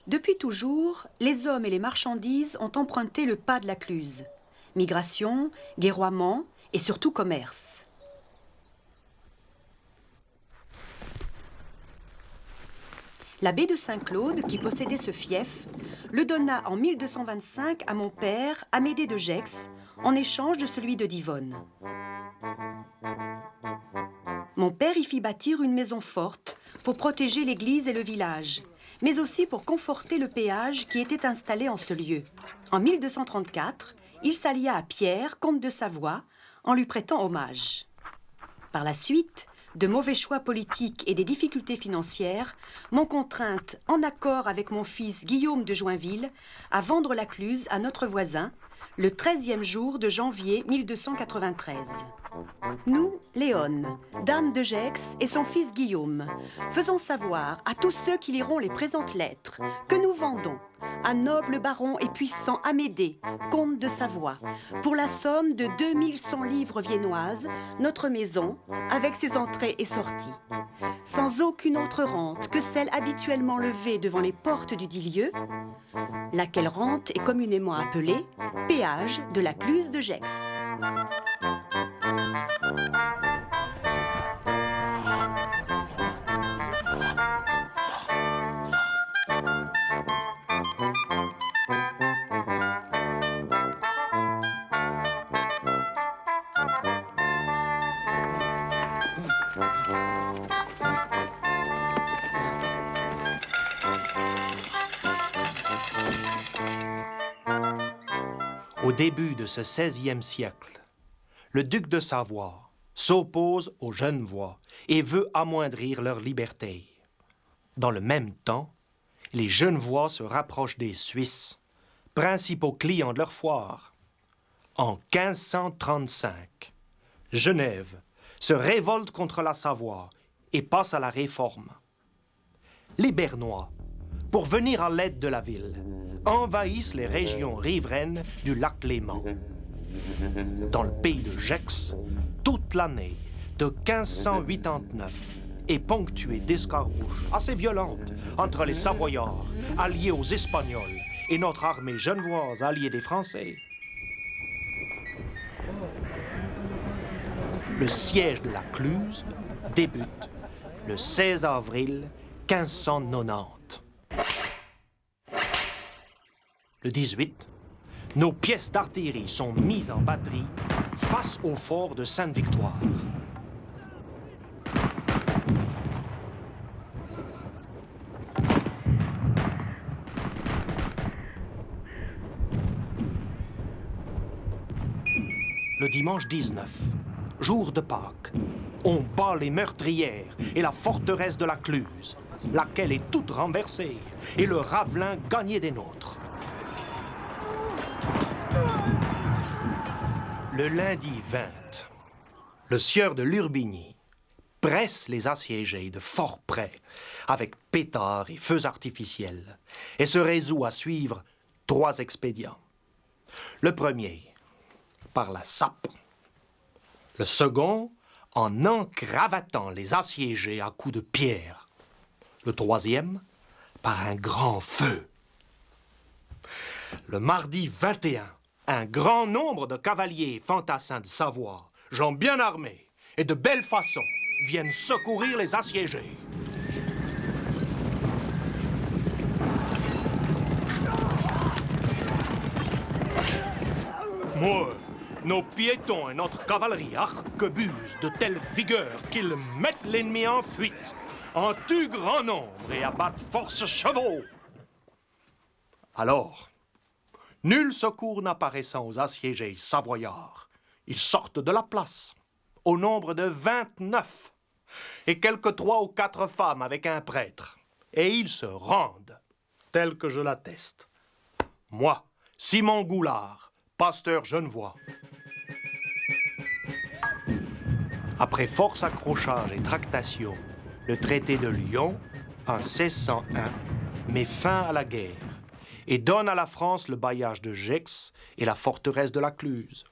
Depuis toujours, les hommes et les marchandises ont emprunté le pas de la Cluse. Migration, guerroiement et surtout commerce. L'abbé de Saint-Claude, qui possédait ce fief, le donna en 1225 à mon père, Amédée de Gex, en échange de celui de Divonne. Mon père y fit bâtir une maison forte pour protéger l'église et le village, mais aussi pour conforter le péage qui était installé en ce lieu. En 1234, il s'allia à Pierre, comte de Savoie, en lui prêtant hommage. Par la suite, de mauvais choix politiques et des difficultés financières m'ont contrainte, en accord avec mon fils Guillaume de Joinville, à vendre la Cluse à notre voisin, le 13e jour de janvier 1293. Nous, Léone, dame de Gex et son fils Guillaume, faisons savoir à tous ceux qui liront les présentes lettres que nous vendons à noble baron et puissant Amédée, comte de Savoie, pour la somme de 2100 livres viennoises, notre maison, avec ses entrées et sorties, sans aucune autre rente que celle habituellement levée devant les portes du dit lieu, laquelle rente est communément appelée péage de la Cluse de Gex. Au début de ce XVIe siècle, le duc de Savoie s'oppose aux Genevois et veut amoindrir leur liberté. Dans le même temps, les Genevois se rapprochent des Suisses, principaux clients de leur foire. En 1535, Genève se révolte contre la Savoie et passe à la Réforme. Les Bernois, pour venir à l'aide de la ville, envahissent les régions riveraines du lac Léman. Dans le pays de Gex, toute l'année de 1589 est ponctuée d'escarmouches assez violentes entre les Savoyards, alliés aux Espagnols, et notre armée genevoise, alliée des Français. Le siège de la Cluse débute le 16 avril 1590. Le 18, nos pièces d'artillerie sont mises en batterie face au fort de Sainte-Victoire. Le dimanche 19, jour de Pâques, on bat les meurtrières et la forteresse de la Cluse, laquelle est toute renversée, et le Ravelin gagné des nôtres. Le lundi 20, le sieur de l'Urbigny presse les assiégés de fort près avec pétards et feux artificiels et se résout à suivre 3 expédients. Le premier, par la sape. Le second, en encravatant les assiégés à coups de pierre. Le troisième, par un grand feu. Le mardi 21, un grand nombre de cavaliers fantassins de Savoie, gens bien armés et de belle façon, viennent secourir les assiégés. Moi, nos piétons et notre cavalerie arquebusent de telle vigueur qu'ils mettent l'ennemi en fuite, en tuent grand nombre et abattent force chevaux. Alors, nul secours n'apparaissant aux assiégés savoyards, ils sortent de la place, au nombre de 29, et quelques 3 ou 4 femmes avec un prêtre, et ils se rendent, tel que je l'atteste. Moi, Simon Goulard, pasteur genevois. Après force accrochage et tractation, le traité de Lyon, en 1601, met fin à la guerre et donne à la France le bailliage de Gex et la forteresse de la Cluse.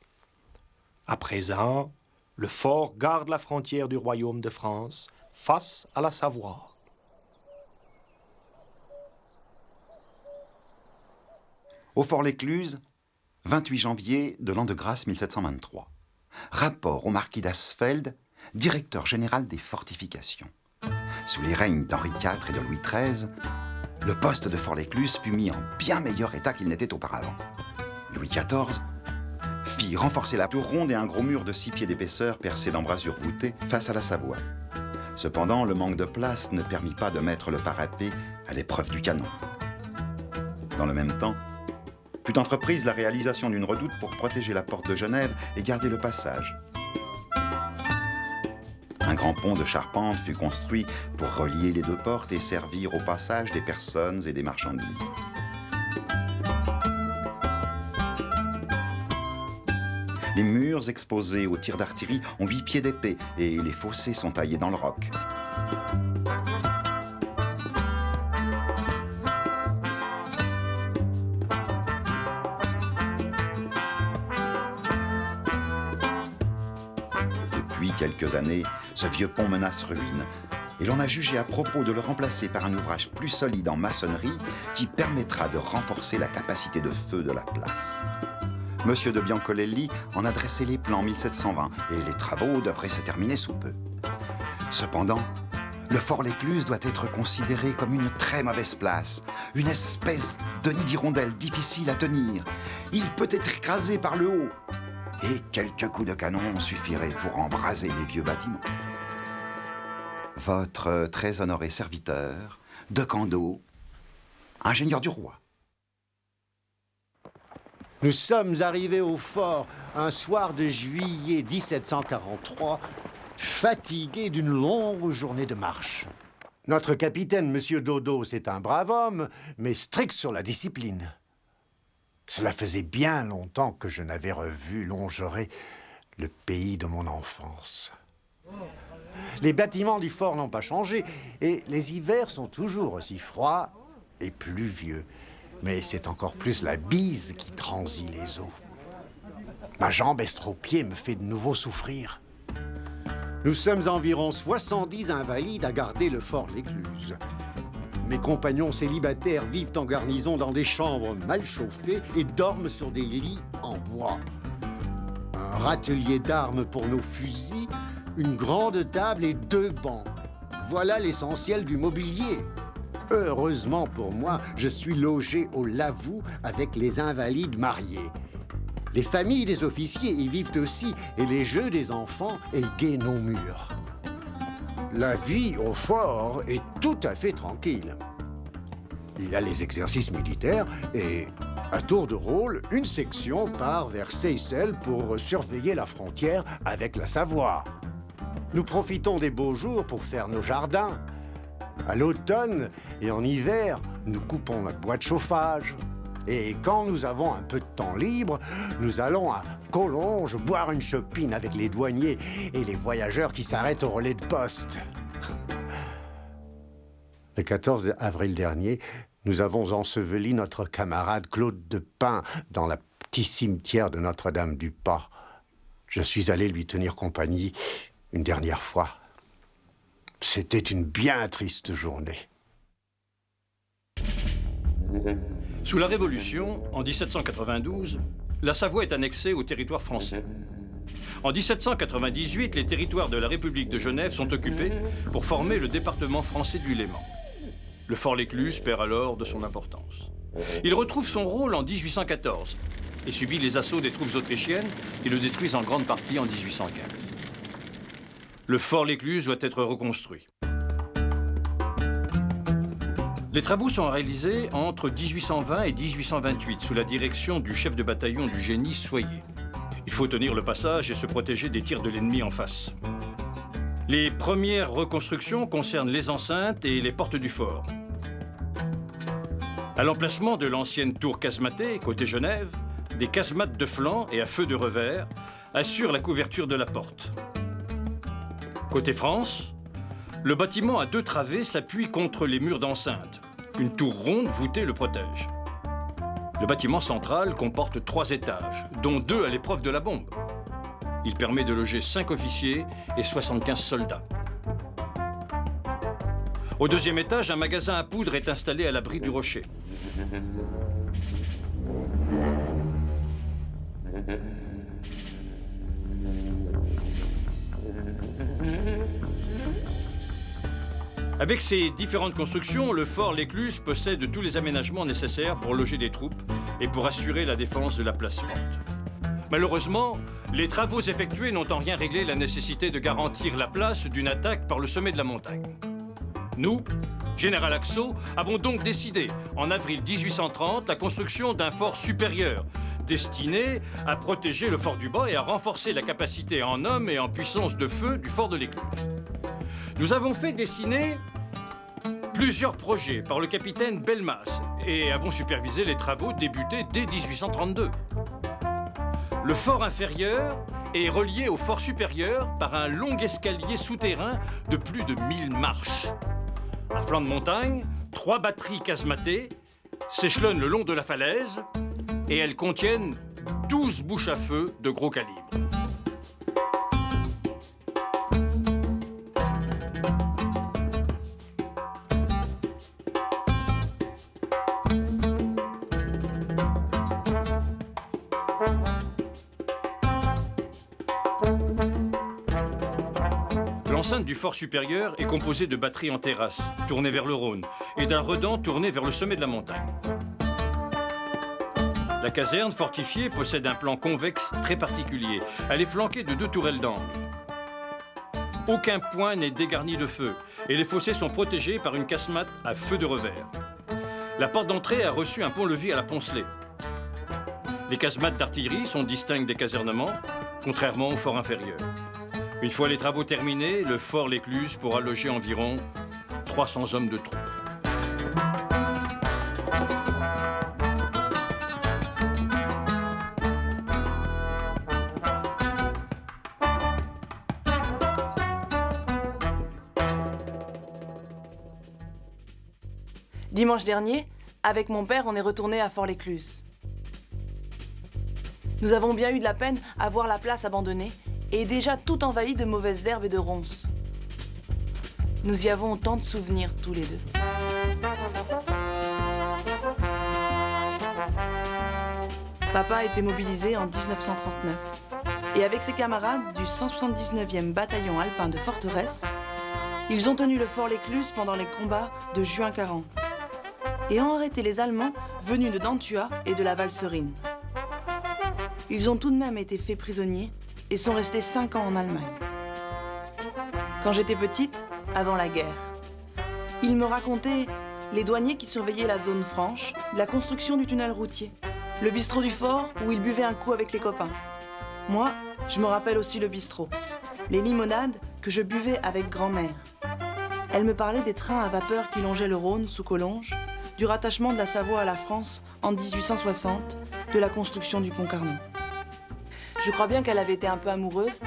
À présent, le fort garde la frontière du royaume de France face à la Savoie. Au Fort-l'Écluse, 28 janvier de l'an de grâce 1723. Rapport au marquis d'Asfeld, directeur général des fortifications. Sous les règnes d'Henri IV et de Louis XIII, le poste de Fort-l'Écluse fut mis en bien meilleur état qu'il n'était auparavant. Louis XIV fit renforcer la tour ronde et un gros mur de 6 pieds d'épaisseur percé d'embrasures voûtées face à la Savoie. Cependant, le manque de place ne permit pas de mettre le parapet à l'épreuve du canon. Dans le même temps, fut entreprise la réalisation d'une redoute pour protéger la porte de Genève et garder le passage. Un grand pont de charpente fut construit pour relier les deux portes et servir au passage des personnes et des marchandises. Les murs exposés aux tirs d'artillerie ont 8 pieds d'épais et les fossés sont taillés dans le roc. Depuis quelques années, ce vieux pont menace ruine et l'on a jugé à propos de le remplacer par un ouvrage plus solide en maçonnerie qui permettra de renforcer la capacité de feu de la place. Monsieur de Biancolelli en a dressé les plans en 1720 et les travaux devraient se terminer sous peu. Cependant, le Fort-l'Écluse doit être considéré comme une très mauvaise place, une espèce de nid d'hirondelle difficile à tenir. Il peut être écrasé par le haut et quelques coups de canon suffiraient pour embraser les vieux bâtiments. Votre très honoré serviteur, de Candeau, ingénieur du roi. Nous sommes arrivés au fort un soir de juillet 1743, fatigués d'une longue journée de marche. Notre capitaine, M. Dodo, c'est un brave homme, mais strict sur la discipline. Cela faisait bien longtemps que je n'avais revu Longeray, le pays de mon enfance. Les bâtiments du fort n'ont pas changé et les hivers sont toujours aussi froids et pluvieux. Mais c'est encore plus la bise qui transit les eaux. Ma jambe estropiée me fait de nouveau souffrir. Nous sommes environ 70 invalides à garder le Fort-l'Écluse. Mes compagnons célibataires vivent en garnison dans des chambres mal chauffées et dorment sur des lits en bois. Un râtelier d'armes pour nos fusils, une grande table et 2 bancs. Voilà l'essentiel du mobilier. Heureusement pour moi, je suis logé au Lavou avec les invalides mariés. Les familles des officiers y vivent aussi et les jeux des enfants égayent nos murs. La vie au fort est tout à fait tranquille. Il y a les exercices militaires et, à tour de rôle, une section part vers Seyssel pour surveiller la frontière avec la Savoie. Nous profitons des beaux jours pour faire nos jardins. À l'automne et en hiver, nous coupons notre bois de chauffage. Et quand nous avons un peu de temps libre, nous allons à Collonges boire une chopine avec les douaniers et les voyageurs qui s'arrêtent au relais de poste. Le 14 avril dernier, nous avons enseveli notre camarade Claude de Pin dans le petit cimetière de Notre-Dame-du-Pas. Je suis allé lui tenir compagnie une dernière fois. C'était une bien triste journée. Sous la Révolution, en 1792, la Savoie est annexée au territoire français. En 1798, les territoires de la République de Genève sont occupés pour former le département français du Léman. Le Fort-l'Écluse perd alors de son importance. Il retrouve son rôle en 1814 et subit les assauts des troupes autrichiennes qui le détruisent en grande partie en 1815. Le Fort-l'Écluse doit être reconstruit. Les travaux sont réalisés entre 1820 et 1828 sous la direction du chef de bataillon du génie Soyer. Il faut tenir le passage et se protéger des tirs de l'ennemi en face. Les premières reconstructions concernent les enceintes et les portes du fort. À l'emplacement de l'ancienne tour casematée, côté Genève, des casemates de flanc et à feu de revers assurent la couverture de la porte. Côté France, le bâtiment à 2 travées s'appuie contre les murs d'enceinte. Une tour ronde voûtée le protège. Le bâtiment central comporte 3 étages, dont 2 à l'épreuve de la bombe. Il permet de loger 5 officiers et 75 soldats. Au 2e étage, un magasin à poudre est installé à l'abri du rocher. Avec ses différentes constructions, le fort L'Écluse possède tous les aménagements nécessaires pour loger des troupes et pour assurer la défense de la place forte. Malheureusement, les travaux effectués n'ont en rien réglé la nécessité de garantir la place d'une attaque par le sommet de la montagne. Nous, Général Axo, avons donc décidé, en avril 1830, la construction d'un fort supérieur, destiné à protéger le fort du Bas et à renforcer la capacité en hommes et en puissance de feu du fort de l'Écluse. Nous avons fait dessiner plusieurs projets par le capitaine Belmas et avons supervisé les travaux débutés dès 1832. Le fort inférieur est relié au fort supérieur par un long escalier souterrain de plus de 1000 marches. À flanc de montagne, 3 batteries casematées s'échelonnent le long de la falaise et elles contiennent 12 bouches à feu de gros calibre. L'enceinte du fort supérieur est composée de batteries en terrasse, tournées vers le Rhône, et d'un redent tourné vers le sommet de la montagne. La caserne fortifiée possède un plan convexe très particulier. Elle est flanquée de 2 tourelles d'angle. Aucun point n'est dégarni de feu, et les fossés sont protégés par une casemate à feu de revers. La porte d'entrée a reçu un pont-levis à la poncelée. Les casemates d'artillerie sont distinctes des casernements, contrairement au fort inférieur. Une fois les travaux terminés, le fort L'Écluse pourra loger environ 300 hommes de troupes. Dimanche dernier, avec mon père, on est retourné à Fort L'Écluse. Nous avons bien eu de la peine à voir la place abandonnée et déjà tout envahi de mauvaises herbes et de ronces. Nous y avons tant de souvenirs tous les deux. Papa a été mobilisé en 1939 et avec ses camarades du 179e bataillon alpin de Forteresse, ils ont tenu le fort L'Écluse pendant les combats de juin 40 et ont arrêté les Allemands venus de Nantua et de la Valserine. Ils ont tout de même été faits prisonniers et sont restés 5 ans en Allemagne. Quand j'étais petite, avant la guerre, ils me racontaient les douaniers qui surveillaient la zone franche, la construction du tunnel routier, le bistrot du fort où ils buvaient un coup avec les copains. Moi, je me rappelle aussi le bistrot, les limonades que je buvais avec grand-mère. Elle me parlait des trains à vapeur qui longeaient le Rhône sous Collonges, du rattachement de la Savoie à la France en 1860, de la construction du pont Carnot. Je crois bien qu'elle avait été un peu amoureuse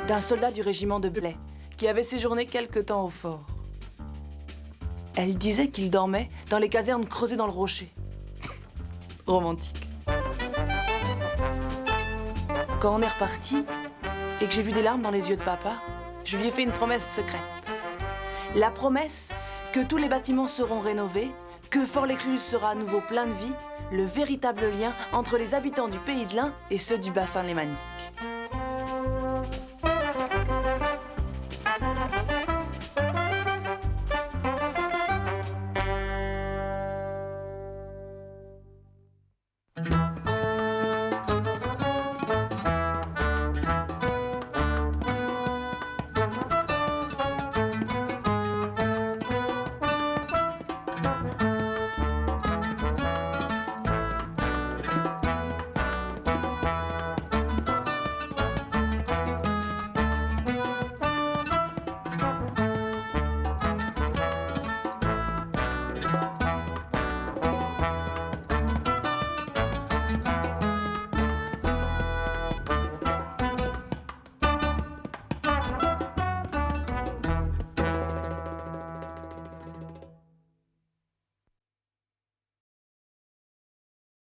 d'un soldat du régiment de Blaye, qui avait séjourné quelque temps au fort. Elle disait qu'il dormait dans les casernes creusées dans le rocher. Romantique. Quand on est reparti et que j'ai vu des larmes dans les yeux de papa, je lui ai fait une promesse secrète. La promesse que tous les bâtiments seront rénovés, que Fort L'Écluse sera à nouveau plein de vie, le véritable lien entre les habitants du Pays de l'Ain et ceux du bassin lémanique.